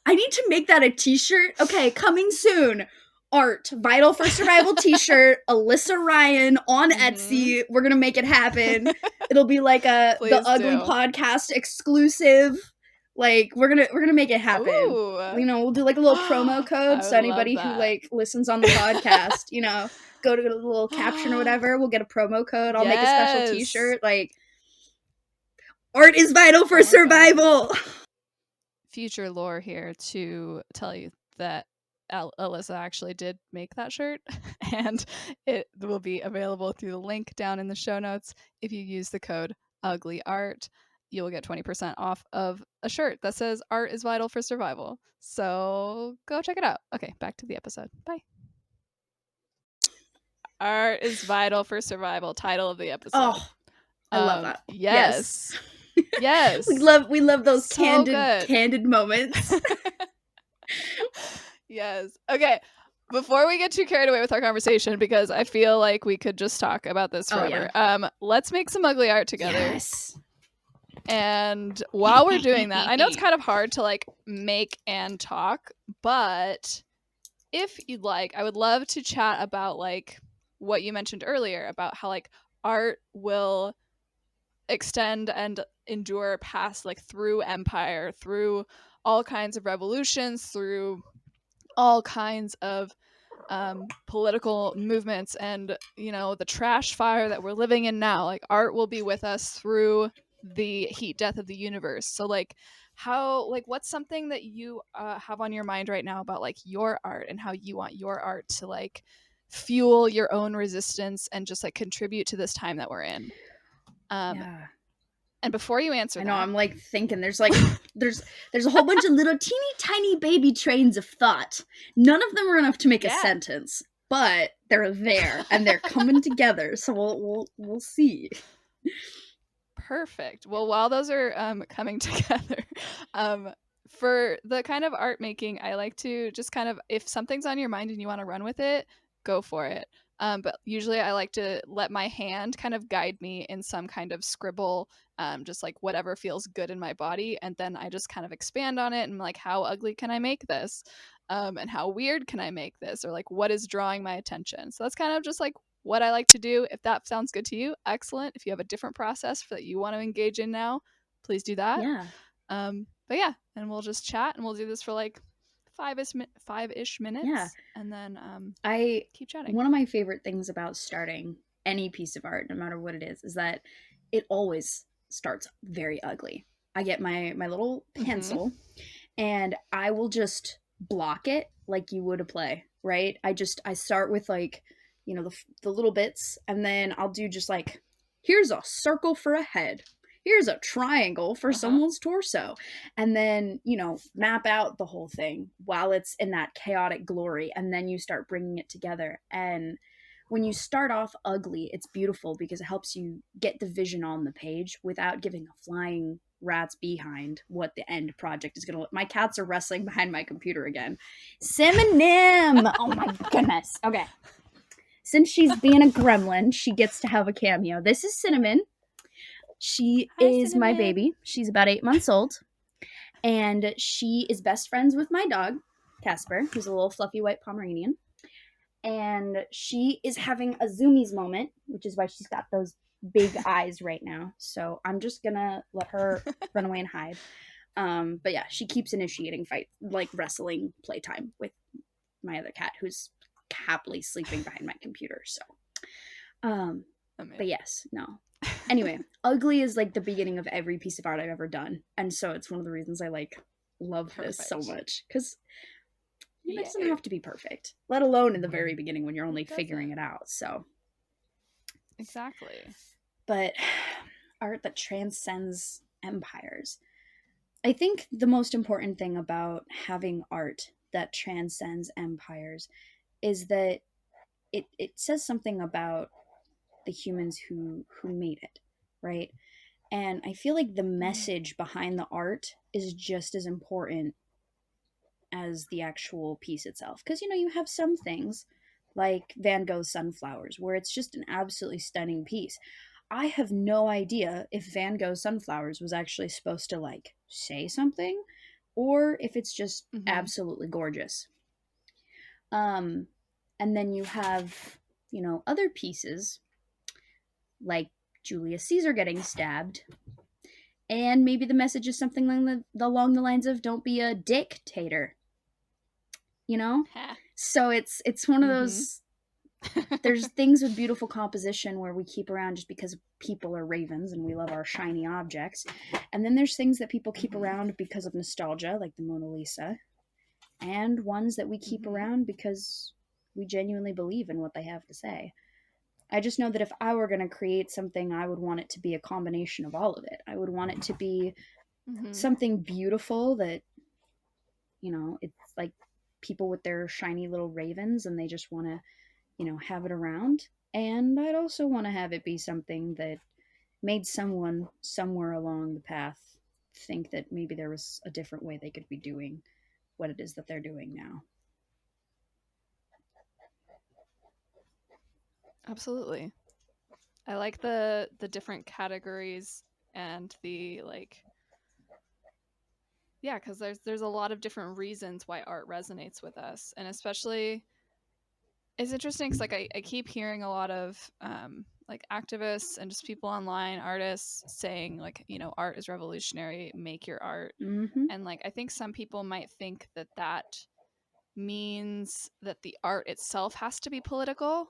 I need to make that a t-shirt. Okay, coming soon. Art, vital for survival t-shirt, Alyssa Ryann on Etsy. We're gonna make it happen. It'll be like the Please Ugly do. Podcast exclusive. Like we're gonna make it happen. Ooh. You know, we'll do like a little promo I code so would anybody love who that. like listens on the podcast, you know, go to a little caption or whatever. We'll get a promo code. I'll make a special Yes. t-shirt. Like, art is vital for Oh my God. survival. Future lore here to tell you that Alyssa actually did make that shirt, and it will be available through the link down in the show notes. If you use the code UGLYART, you'll get 20% off of a shirt that says art is vital for survival. So go check it out. Okay, back to the episode. Bye. Art is vital for survival. Title of the episode. Oh, I love that. Yes. Yes. We love those So candid moments. Yes. Okay. Before we get too carried away with our conversation, because I feel like we could just talk about this forever. Let's make some ugly art together. Yes. And while we're doing that, I know it's kind of hard to like make and talk, but if you'd like, I would love to chat about like what you mentioned earlier about how like art will extend and endure past like through empire, through all kinds of revolutions, through all kinds of political movements, and you know, the trash fire that we're living in now. Like art will be with us through the heat death of the universe. So like how, like what's something that you have on your mind right now about like your art and how you want your art to like fuel your own resistance and just like contribute to this time that we're in? Yeah. And before you answer I know, that, I'm like thinking there's like there's a whole bunch of little teeny tiny baby trains of thought. None of them are enough to make a sentence, but they're there and they're coming together. So we'll see. Perfect. Well, while those are coming together, for the kind of art making, I like to just kind of, if something's on your mind and you want to run with it, go for it. But usually I like to let my hand kind of guide me in some kind of scribble, just like whatever feels good in my body. And then I just kind of expand on it and like, how ugly can I make this? And how weird can I make this? Or like, what is drawing my attention? So that's kind of just like what I like to do. If that sounds good to you, excellent. If you have a different process that you want to engage in now, please do that. Yeah. But yeah, and we'll just chat and we'll do this for like five-ish minutes. Yeah. And then I keep chatting. One of my favorite things about starting any piece of art, no matter what it is that it always starts very ugly. I get my little pencil and I will just block it like you would a play, right? I start with like, you know, the little bits, and then I'll do just like, here's a circle for a head. Here's a triangle for someone's torso. And then, you know, map out the whole thing while it's in that chaotic glory. And then you start bringing it together. And when you start off ugly, it's beautiful because it helps you get the vision on the page without giving a flying rat's behind what the end project is going to look. My cats are wrestling behind my computer again. Synonym. Oh my goodness. Okay. since she's being a gremlin, she gets to have a cameo. This is Cinnamon. She Hi, is my Cinnamon. baby. She's about 8 months old. And she is best friends with my dog, Casper, who's a little fluffy white Pomeranian. And she is having a zoomies moment, which is why she's got those big eyes right now. So I'm just gonna let her run away and hide. But yeah, she keeps initiating fight, like wrestling playtime with my other cat, who's happily sleeping behind my computer. So, but yes, no. Anyway, ugly is like the beginning of every piece of art I've ever done, and so it's one of the reasons I like love this so much, because it doesn't have to be perfect, let alone in the very beginning when you're only figuring it out. So exactly. But art that transcends empires. I think the most important thing about having art that transcends empires is that it says something about the humans who made it, right? And I feel like the message behind the art is just as important as the actual piece itself. Because, you have some things like Van Gogh's Sunflowers, where it's just an absolutely stunning piece. I have no idea if Van Gogh's Sunflowers was actually supposed to, like, say something, or if it's just absolutely gorgeous. And then you have, other pieces like Julius Caesar getting stabbed, and maybe the message is something along the lines of "Don't be a dictator," So it's one of those. There's things with beautiful composition where we keep around just because people are ravens and we love our shiny objects, and then there's things that people keep around because of nostalgia, like the Mona Lisa, and ones that we keep around because we genuinely believe in what they have to say. I just know that if I were going to create something, I would want it to be a combination of all of it. I would want it to be something beautiful that, it's like people with their shiny little ravens and they just want to, have it around. And I'd also want to have it be something that made someone somewhere along the path think that maybe there was a different way they could be doing what it is that they're doing now. Absolutely. I like the different categories and the because there's a lot of different reasons why art resonates with us, and especially it's interesting because I keep hearing a lot of activists and just people online, artists saying art is revolutionary, make your art, and I think some people might think that means that the art itself has to be political.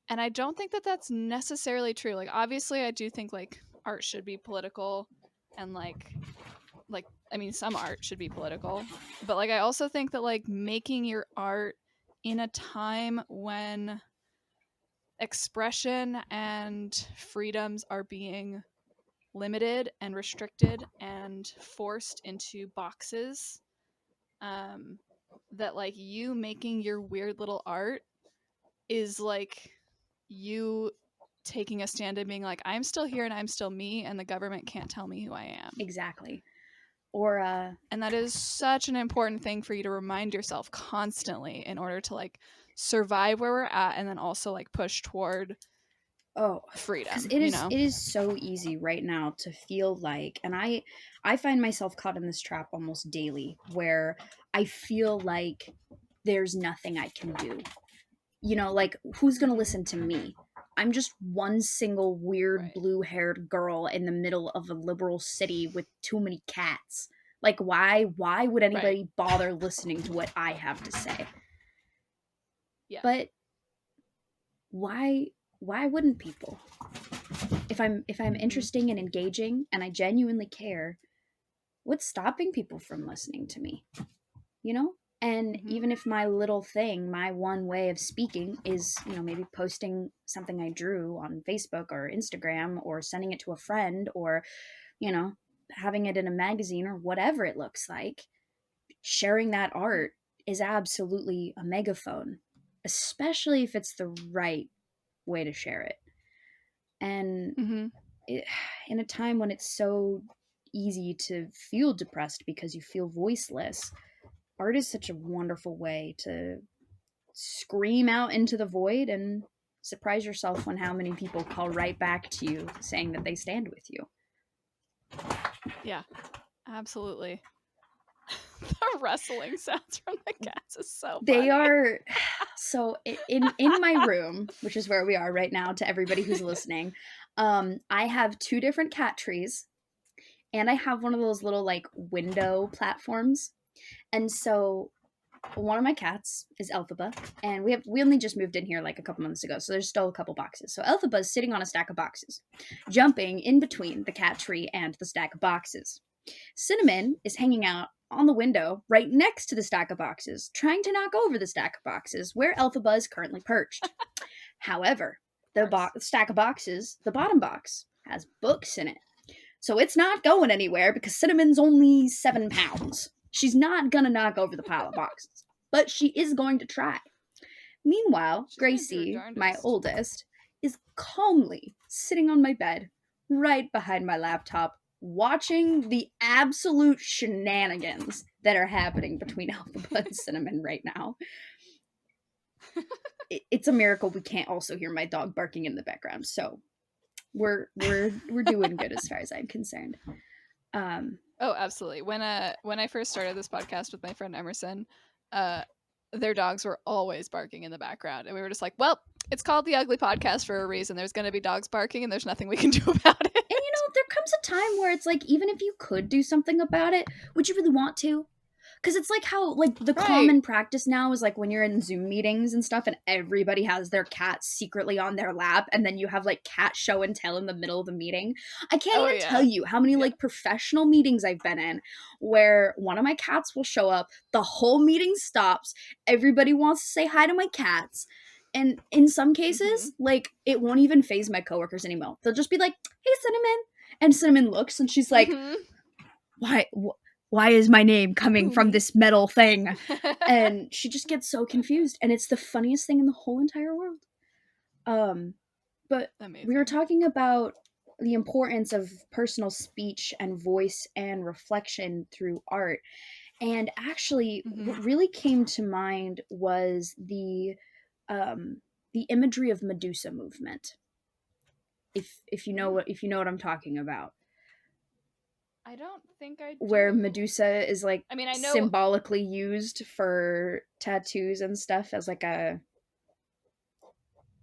And I don't think that that's necessarily true. Obviously, I do think art should be political, and some art should be political. But I also think that making your art in a time when expression and freedoms are being limited and restricted and forced into boxes, that you making your weird little art is you taking a stand and being I'm still here and I'm still me, and the government can't tell me who I am. Exactly. Or and that is such an important thing for you to remind yourself constantly in order to survive where we're at, and then also push toward freedom. Because it is so easy right now to feel like, and I find myself caught in this trap almost daily, where I feel like there's nothing I can do. Who's gonna listen to me? I'm just one single weird blue-haired girl in the middle of a liberal city with too many cats. Why would anybody bother listening to what I have to say? Yeah. But why wouldn't people? If I'm interesting and engaging and I genuinely care, what's stopping people from listening to me? And even if my little thing, my one way of speaking is, maybe posting something I drew on Facebook or Instagram, or sending it to a friend, or, having it in a magazine, or whatever it looks like, sharing that art is absolutely a megaphone, especially if it's the right way to share it. And in a time when it's so easy to feel depressed because you feel voiceless, art is such a wonderful way to scream out into the void and surprise yourself when how many people call right back to you saying that they stand with you. Yeah, absolutely. The rustling sounds from the cats is so funny. They are so in my room, which is where we are right now, to everybody who's listening. I have 2 different cat trees, and I have one of those little like window platforms. And so one of my cats is Elphaba, and we only just moved in here like a couple months ago, so there's still a couple boxes. So Elphaba is sitting on a stack of boxes, jumping in between the cat tree and the stack of boxes. Cinnamon is hanging out on the window right next to the stack of boxes, trying to knock over the stack of boxes where Elphaba is currently perched. However, the stack of boxes, the bottom box, has books in it. So it's not going anywhere because Cinnamon's only 7 pounds. She's not gonna knock over the pile of boxes, but she is going to try. Meanwhile, She's gonna do her Gracie, my darndest. oldest, is calmly sitting on my bed, right behind my laptop, watching the absolute shenanigans that are happening between Elphaba and Cinnamon right now. It's a miracle we can't also hear my dog barking in the background, so we're doing good as far as I'm concerned. Oh, absolutely. When I first started this podcast with my friend Emerson, their dogs were always barking in the background, and we were just like, well, it's called the Ugly Podcast for a reason. There's going to be dogs barking, and there's nothing we can do about it. And you know, there comes a time where it's like, even if you could do something about it, would you really want to? Because it's like how, like, the Right. common practice now is like when you're in Zoom meetings and stuff and everybody has their cat secretly on their lap and then you have like cat show and tell in the middle of the meeting. I can't even tell you how many like professional meetings I've been in where one of my cats will show up, the whole meeting stops, everybody wants to say hi to my cats. And in some cases, like, it won't even phase my coworkers anymore. They'll just be like, hey, Cinnamon. And Cinnamon looks and she's like, why is my name coming from this metal thing? And she just gets so confused. And it's the funniest thing in the whole entire world. But Amazing. We were talking about the importance of personal speech and voice and reflection through art. And actually, what really came to mind was the imagery of Medusa movement. If you know what I'm talking about. I don't think I do. Where Medusa is like, I mean, I know symbolically used for tattoos and stuff as like a.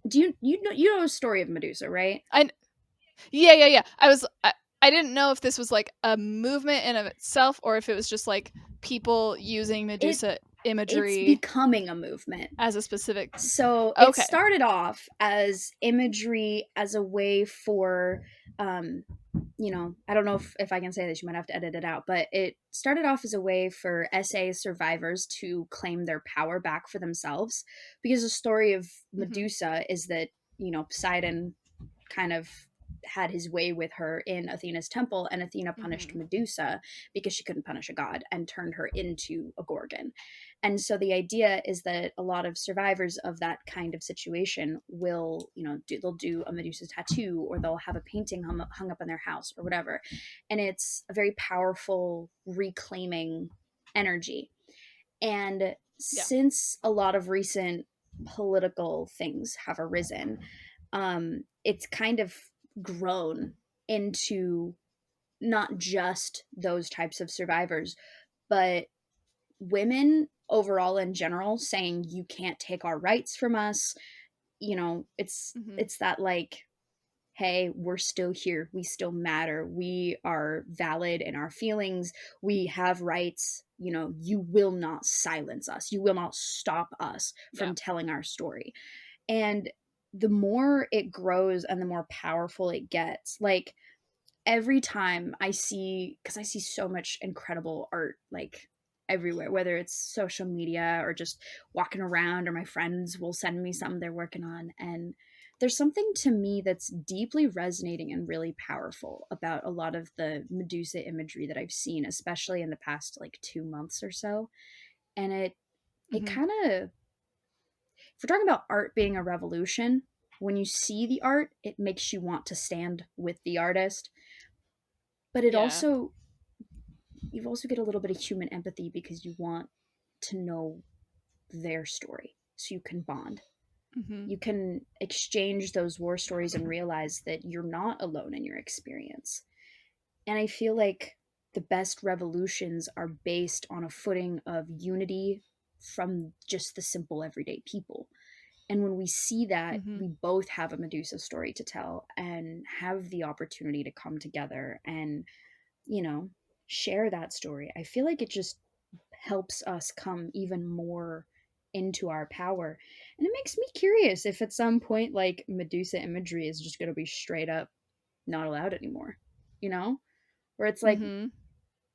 Do you know the story of Medusa, right? Yeah. I didn't know if this was like a movement in of itself or if it was just like people using Medusa imagery. It's becoming a movement as a specific. So it started off as imagery as a way for, you know, I don't know if I can say this, you might have to edit it out, but it started off as a way for SA survivors to claim their power back for themselves, because the story of Medusa is that, you know, Poseidon kind of had his way with her in Athena's temple, and Athena punished Medusa because she couldn't punish a god and turned her into a gorgon. And so the idea is that a lot of survivors of that kind of situation will, you know, they'll do a Medusa tattoo, or they'll have a painting hung up in their house or whatever. And it's a very powerful reclaiming energy. And since a lot of recent political things have arisen, it's kind of grown into not just those types of survivors, but women overall in general saying, you can't take our rights from us. You know, it's that like, hey, we're still here, we still matter, we are valid in our feelings, we have rights, you know, you will not silence us, you will not stop us from telling our story. And the more it grows and the more powerful it gets, like every time I see, because I see so much incredible art like everywhere, whether it's social media or just walking around, or my friends will send me something they're working on, and there's something to me that's deeply resonating and really powerful about a lot of the Medusa imagery that I've seen, especially in the past like 2 months or so. And it kind of, if we're talking about art being a revolution, when you see the art, it makes you want to stand with the artist. But it also, you also get a little bit of human empathy because you want to know their story. so you can bond. Mm-hmm. You can exchange those war stories and realize that you're not alone in your experience. And I feel like the best revolutions are based on a footing of unity from just the simple everyday people. And when we see that, Mm-hmm. we both have a Medusa story to tell and have the opportunity to come together and, you know, share that story. I feel like it just helps us come even more into our power. And it makes me curious if at some point, like, Medusa imagery is just going to be straight up not allowed anymore, you know? Where it's like, Mm-hmm.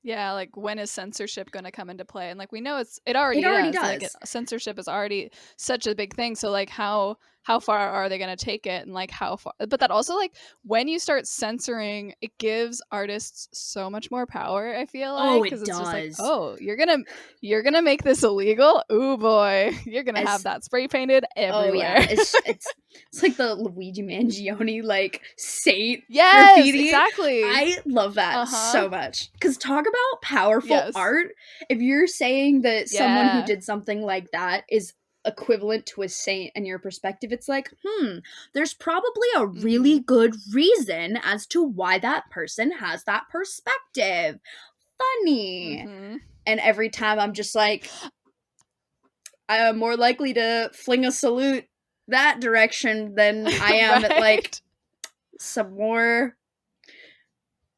Yeah, like when is censorship going to come into play? And like we know it it already already does. Like does. censorship is already such a big thing. So like how far are they going to take it, and like how far? But that also, like, when you start censoring, it gives artists so much more power, I feel Oh, like, it because it's just like, does. oh, you're gonna make this illegal. Ooh boy, you're gonna have As that spray painted Oh everywhere. yeah, it's like the Luigi Mangione like saint Yes, graffiti. exactly. I love that Uh-huh. so much. Cuz talk about powerful Yes. art. If you're saying that someone who Yeah. did something like that is equivalent to a saint in your perspective, it's like, there's probably a really Mm-hmm. good reason as to why that person has that perspective. Funny. Mm-hmm. And every time I'm just like, I'm more likely to fling a salute that direction than I am at like Right. some more.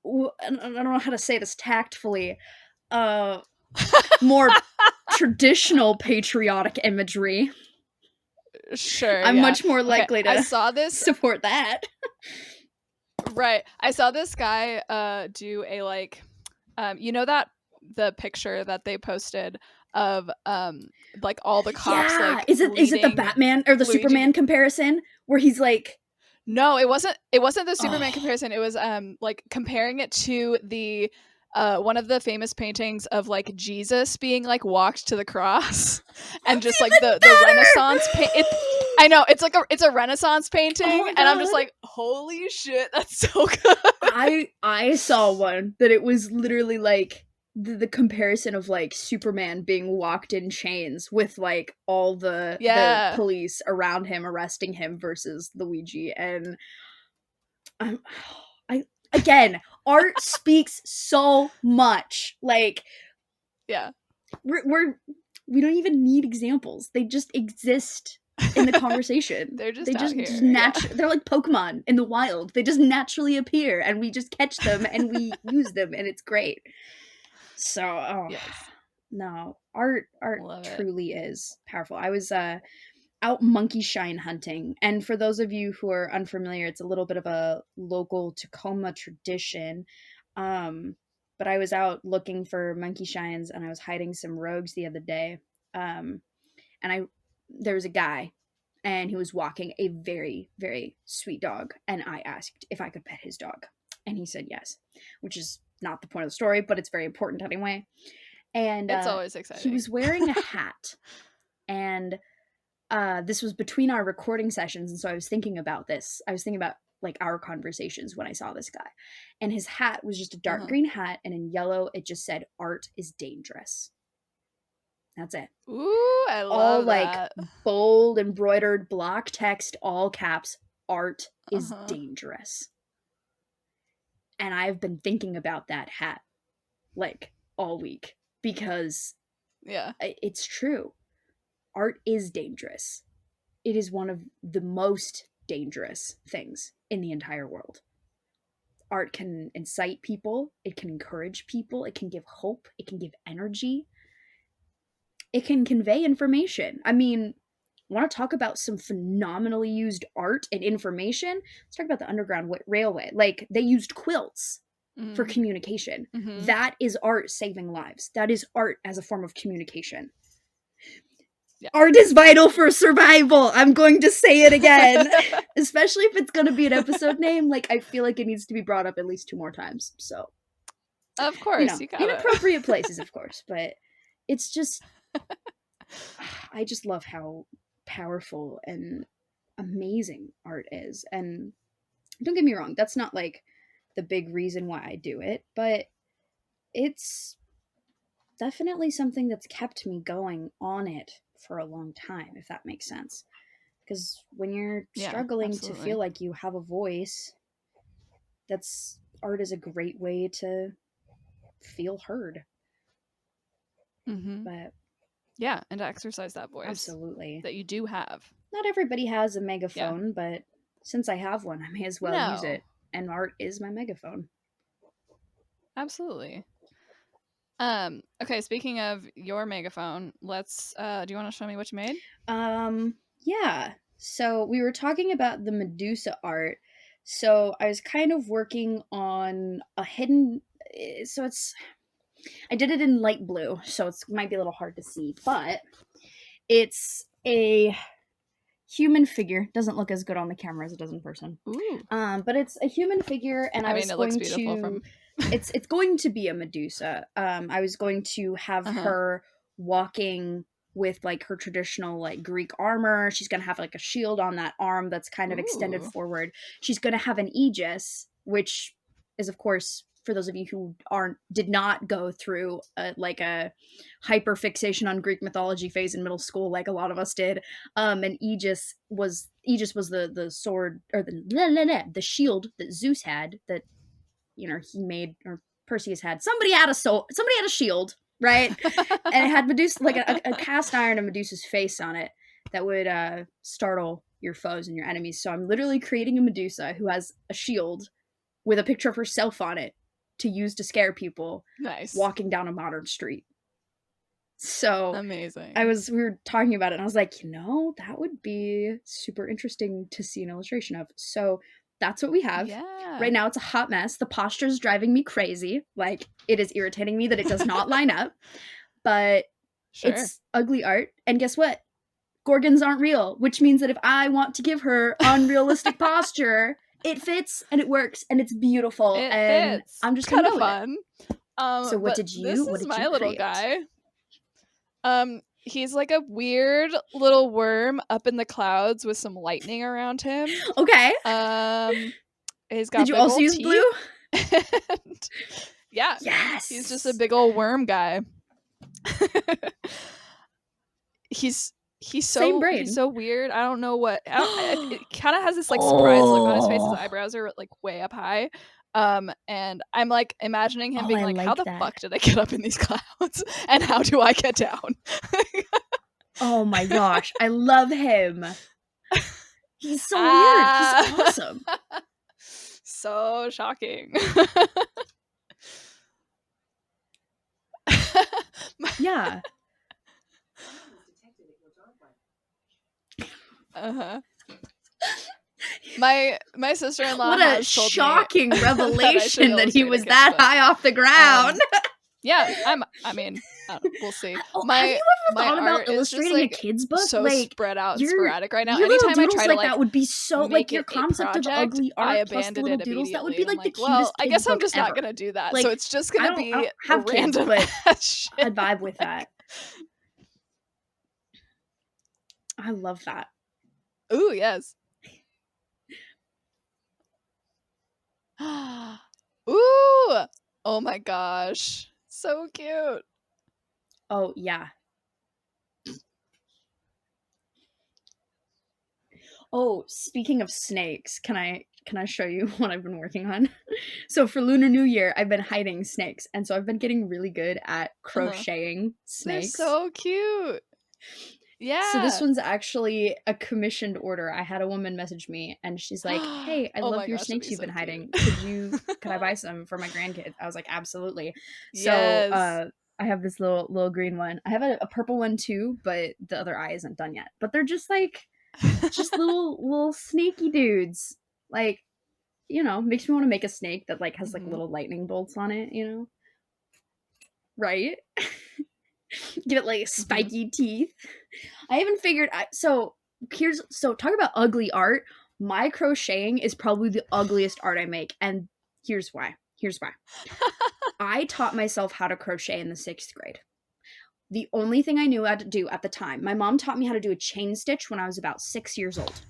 I don't know how to say this tactfully. Uh, More traditional patriotic imagery. Sure, I'm yeah. much more Okay, likely I to saw this. support that. Right. I saw this guy do a like you know that the picture that they posted of like all the cops Yeah, like is it the leading Batman or the Luigi. Superman comparison where he's like, No, it wasn't the Superman oh, comparison. It was like comparing it to the one of the famous paintings of like Jesus being like walked to the cross and that's just like even the Renaissance better. I know it's a Renaissance Oh painting, my and I'm just god. like, holy shit, that's so good. I saw one that it was literally like the comparison of like Superman being locked in chains with like all the Yeah. police around him arresting him versus Luigi, and um, I again, art speaks so much. Like Yeah. we're we don't even need examples; they just exist in the conversation. They're They just out just here. Yeah. they're like Pokemon in the wild. They just naturally appear and we just catch them and we use them and it's great. So, Yes. no, art Love it. truly is powerful. I was out monkey shine hunting, and for those of you who are unfamiliar, it's a little bit of a local Tacoma tradition. Um, but I was out looking for monkey shines, and I was hiding some rogues the other day. Um, and there was a guy, and he was walking a very very sweet dog, and I asked if I could pet his dog, and he said yes, which is not the point of the story, but it's very important anyway. And It's always he exciting. was wearing a hat, and this was between our recording sessions, and so I was thinking about this. I was thinking about like our conversations when I saw this guy, and his hat was just a dark Uh-huh. green hat, and in yellow it just said "Art is dangerous." That's it. Ooh, I All love like that. bold embroidered block text, all caps. Art is Uh-huh. dangerous. And I've been thinking about that hat like all week because Yeah. it's true. Art is dangerous. It is one of the most dangerous things in the entire world. Art can incite people, it can encourage people, it can give hope, it can give energy, it can convey information. I mean, want to talk about some phenomenally used art and information? Let's talk about the Underground Railway. Like, they used quilts for Mm. communication. Mm-hmm. That is art saving lives. That is art as a form of communication. Yeah. Art is vital for survival. I'm going to say it again. Especially if it's going to be an episode name. Like, I feel like it needs to be brought up at least 2 more times. So, Of course, you got in it. appropriate places, of course. But it's just, I just love how powerful and amazing art is. And don't get me wrong, that's not like the big reason why I do it, but it's definitely something that's kept me going on it for a long time, if that makes sense. Because when you're Yeah, struggling absolutely. to feel like you have a voice, art is a great way to feel heard. Mm-hmm. But yeah, and to exercise that voice absolutely, that you do have. not everybody has a megaphone, but since I have one, I may as well use No. it. And art is my megaphone. Absolutely. Okay, speaking of your megaphone, let's do you want to show me what you made? Yeah. So we were talking about the Medusa art. So I was kind of working on a hidden so I did it in light blue, so it might be a little hard to see, but it's a human figure. Doesn't look as good on the camera as it does in person. Ooh. But it's a human figure, and I mean, was it looks going beautiful to. from. it's going to be a Medusa. I was going to have her walking with like her traditional like Greek armor. She's gonna have like a shield on that arm that's kind of extended Ooh. forward. She's gonna have an aegis, which is of course, for those of you who did not go through a hyper fixation on Greek mythology phase in middle school like a lot of us did. And aegis was the sword, or the shield that Zeus had, that he made, or Perseus had. Somebody had a shield, right? And it had Medusa, like a cast iron of Medusa's face on it that would startle your foes and your enemies. So I'm literally creating a Medusa who has a shield with a picture of herself on it to use to scare people. Nice. Walking down a modern street. So amazing. we were talking about it, and I was like, that would be super interesting to see an illustration of. So that's what we have. Yeah. Right now it's a hot mess. The posture is driving me crazy. Like, it is irritating me that it does not line up. But it's ugly art. And guess what? Gorgons aren't real, which means that if I want to give her unrealistic posture, it fits and it works and it's beautiful. And fits. I'm just kind gonna of go fun. So what did you? This is my you little create? guy. He's like a weird little worm up in the clouds with some lightning around him. Okay. He's got. Did you also use teeth. blue? Yeah. Yes. He's just a big old worm guy. He's so weird. I don't know what. It kind of has this like surprise look on his face. His eyebrows are like way up high. And I'm like imagining him being like, how the fuck did I get up in these clouds? And how do I get down? Oh my gosh. I love him. He's so weird. He's awesome. So shocking. Yeah. My sister-in-law. What a shocking revelation that he was that high off the ground. Yeah, we'll see. Have you ever thought about illustrating a kid's book? So like, spread out and sporadic right now. Your Anytime I try to that would be so like your concept project, of ugly art I plus the abandoned little it doodles. That would be like the cutest. Well, I guess I'm just ever. not gonna do that. Like, so it's just gonna be I don't have random kids, but shit. I'd vibe with that. I love that. Ooh, yes. Ooh! Oh my gosh. So cute. Oh, yeah. Oh, speaking of snakes, can I show you what I've been working on? So for Lunar New Year, I've been hiding snakes, and so I've been getting really good at crocheting snakes. They're so cute. Yeah. So this one's actually a commissioned order. I had a woman message me and she's like, "Hey, I love your snakes you've been hiding. Could I buy some for my grandkids?" I was like, "Absolutely." Yes. So I have this little green one. I have a purple one too, but the other eye isn't done yet. But they're just like little snaky dudes. Like, makes me want to make a snake that like has like little lightning bolts on it, Right? Give it like spiky teeth. I haven't figured so talk about ugly art. My crocheting is probably the ugliest art I make, and here's why. I taught myself how to crochet in the 6th grade. The only thing I knew how to do at the time, my mom taught me how to do a chain stitch when I was about 6 years old.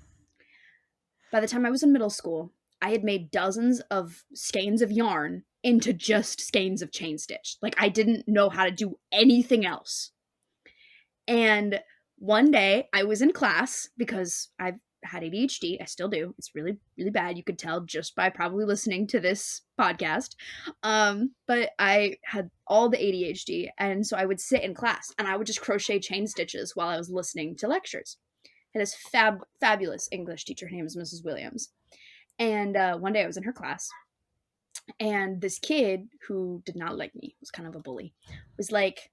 By the time I was in middle school, I had made dozens of skeins of yarn into just skeins of chain stitch. Like, I didn't know how to do anything else. And one day I was in class because I've had ADHD. I still do. It's really, really bad. You could tell just by probably listening to this podcast. But I had all the ADHD. And so I would sit in class and I would just crochet chain stitches while I was listening to lectures. I had this fabulous English teacher. Her name is Mrs. Williams. And one day I was in her class. And this kid who did not like me, was kind of a bully, was like,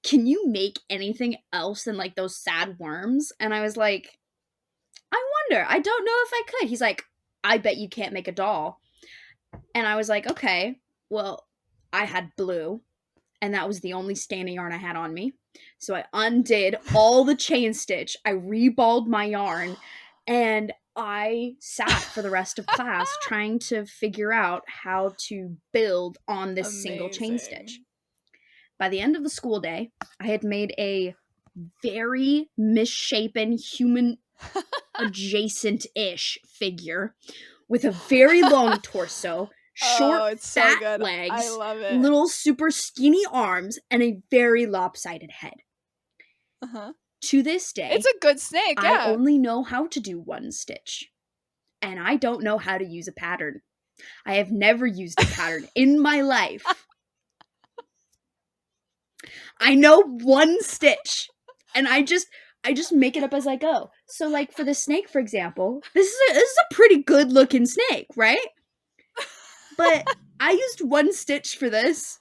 can you make anything else than like those sad worms? And I was like, I wonder. I don't know if I could. He's like, I bet you can't make a doll. And I was like, okay, well, I had blue, and that was the only skein of yarn I had on me. So I undid all the chain stitch. I reballed my yarn, and I sat for the rest of class trying to figure out how to build on this single chain stitch. By the end of the school day, I had made a very misshapen human adjacent-ish figure with a very long torso, short, fat legs, I love it. little super skinny arms, and a very lopsided head. Uh-huh. To this day, it's a good snake, yeah. I only know how to do one stitch, and I don't know how to use a pattern. I have never used a pattern in my life. I know one stitch, and I just make it up as I go. So, like, for the snake, for example, this is a pretty good looking snake, right? But I used one stitch for this,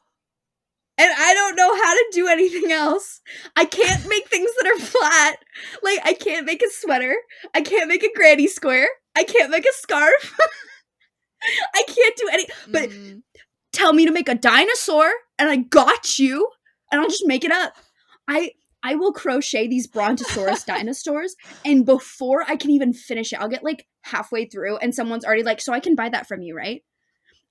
and I don't know how to do anything else. I can't make things that are flat. Like, I can't make a sweater. I can't make a granny square. I can't make a scarf. I can't do any. But tell me to make a dinosaur, and I got you, and I'll just make it up. I will crochet these Brontosaurus dinosaurs, and before I can even finish it, I'll get like halfway through, and someone's already like, so I can buy that from you, right?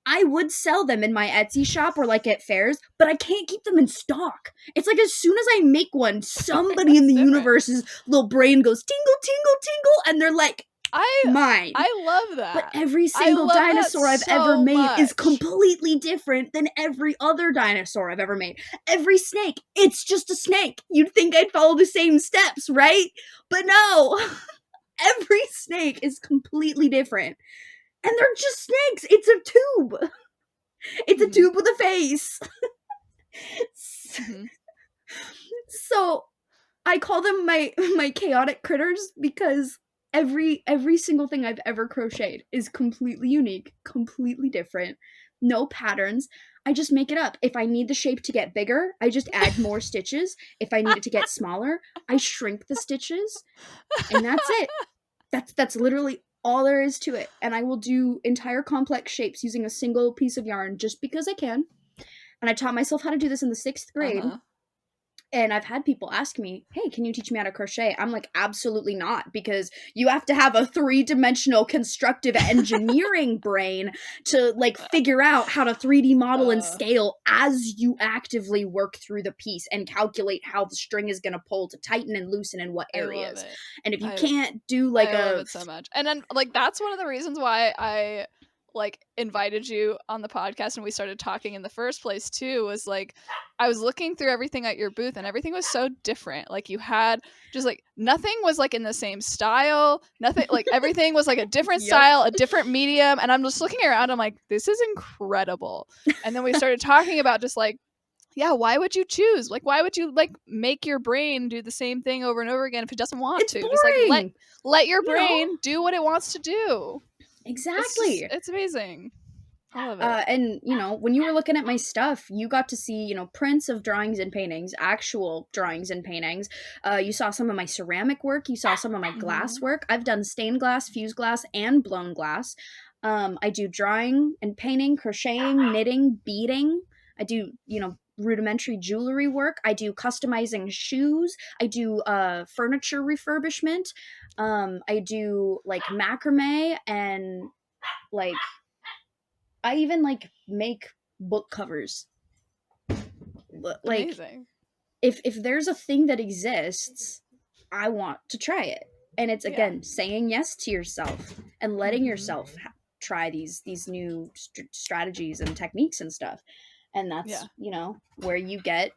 I would sell them in my Etsy shop or like at fairs, but I can't keep them in stock. It's like as soon as I make one, somebody in the universe's little brain goes tingle, tingle, tingle, and they're like, mine. I love that. But every single dinosaur I've ever made is completely different than every other dinosaur I've ever made. Every snake, it's just a snake. You'd think I'd follow the same steps, right? But no. Every snake is completely different. And they're just snakes. It's a tube. It's a tube with a face. So I call them my chaotic critters because every single thing I've ever crocheted is completely unique, completely different, no patterns. I just make it up. If I need the shape to get bigger, I just add more stitches. If I need it to get smaller, I shrink the stitches. And that's it. That's literally all there is to it. And I will do entire complex shapes using a single piece of yarn just because I can. And I taught myself how to do this in the 6th grade. And I've had people ask me, hey, can you teach me how to crochet? I'm like, absolutely not, because you have to have a 3-dimensional constructive engineering brain to like figure out how to 3D model and scale as you actively work through the piece and calculate how the string is going to pull to tighten and loosen in what areas. And if you can't do like I love it so much. And then like that's one of the reasons why I like invited you on the podcast and we started talking in the first place too, was like I was looking through everything at your booth and everything was so different. Like you had just like nothing was like in the same style, nothing like everything was like a different style, a different medium, and I'm just looking around, I'm like, this is incredible. And then we started talking about just like, yeah, why would you choose? Like, why would you like make your brain do the same thing over and over again if it doesn't want to? Boring. Just like let your brain do what it wants to do. Exactly. It's amazing. I love it. And, you know, when you were looking at my stuff, you got to see, you know, prints of drawings and paintings, actual drawings and paintings. You saw some of my ceramic work. You saw some of my glass work. I've done stained glass, fused glass, and blown glass. I do drawing and painting, crocheting, knitting, beading. I do, you know, rudimentary jewelry work. I do customizing shoes. I do furniture refurbishment. I do like macrame, and like I even like make book covers. Like amazing. If there's a thing that exists, I want to try it. And it's again saying yes to yourself and letting yourself try these new strategies and techniques and stuff. And that's, you know, where you get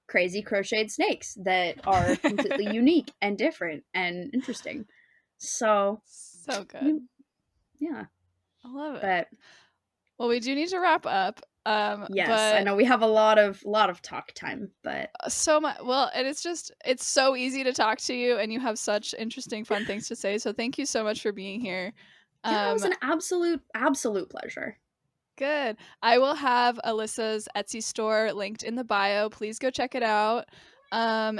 crazy crocheted snakes that are completely unique and different and interesting. So, So good. yeah. I love it. But Well, we do need to wrap up. yes, I But know we have a lot of talk time, but so much. Well, and it's so easy to talk to you, and you have such interesting, fun things to say. So thank you so much for being here. yeah, it was an absolute pleasure. Good. I will have Alyssa's Etsy store linked in the bio. Please go check it out.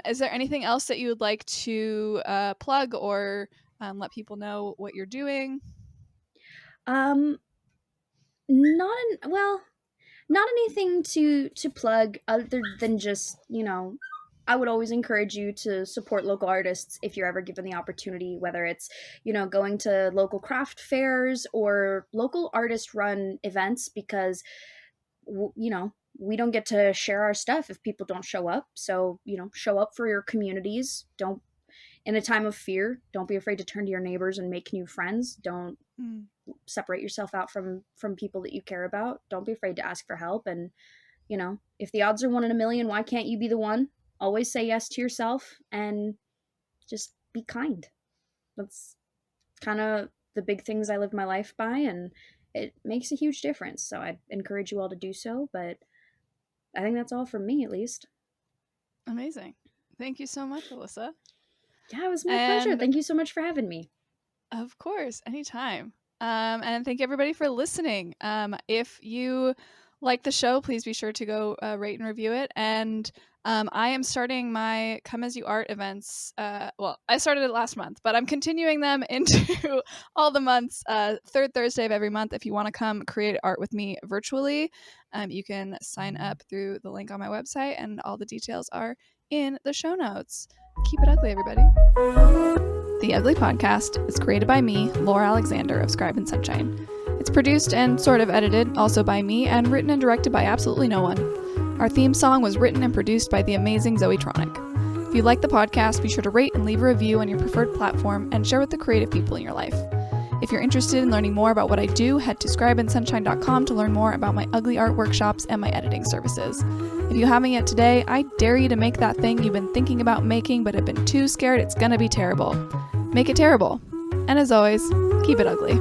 Is there anything else that you would like to plug or let people know what you're doing? Um, not well, not anything to plug other than just, I would always encourage you to support local artists if you're ever given the opportunity, whether it's, going to local craft fairs or local artist run events, because we don't get to share our stuff if people don't show up. So, show up for your communities. Don't, in a time of fear, don't be afraid to turn to your neighbors and make new friends. Don't separate yourself out from people that you care about. Don't be afraid to ask for help. And if the odds are 1 in a million, why can't you be the one? Always say yes to yourself and just be kind. That's kind of the big things I live my life by, and it makes a huge difference. So I encourage you all to do so. But I think that's all from me, at least. Amazing. Thank you so much, Alyssa. Yeah, it was my pleasure. And Thank you so much for having me. of course, anytime. And thank you everybody for listening. If you like the show, please be sure to go rate and review it. And I am starting my Come As You Art events. Well, I started it last month, but I'm continuing them into all the months. Third Thursday of every month. If you want to come create art with me virtually, you can sign up through the link on my website, and all the details are in the show notes. Keep it ugly, everybody. The Ugly Podcast is created by me, Laura Alexander of Scribe and Sunshine. It's produced and sort of edited also by me, and written and directed by absolutely no one. Our theme song was written and produced by the amazing Zoe Tronic. If you like the podcast, be sure to rate and leave a review on your preferred platform and share with the creative people in your life. If you're interested in learning more about what I do, head to scribeandsunshine.com to learn more about my ugly art workshops and my editing services. If you haven't yet today, I dare you to make that thing you've been thinking about making but have been too scared it's gonna be terrible. Make it terrible. And as always, keep it ugly.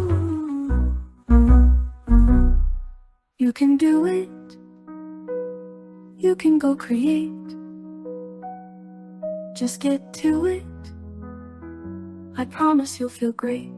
You can do it. You can go create. Just get to it. I promise you'll feel great.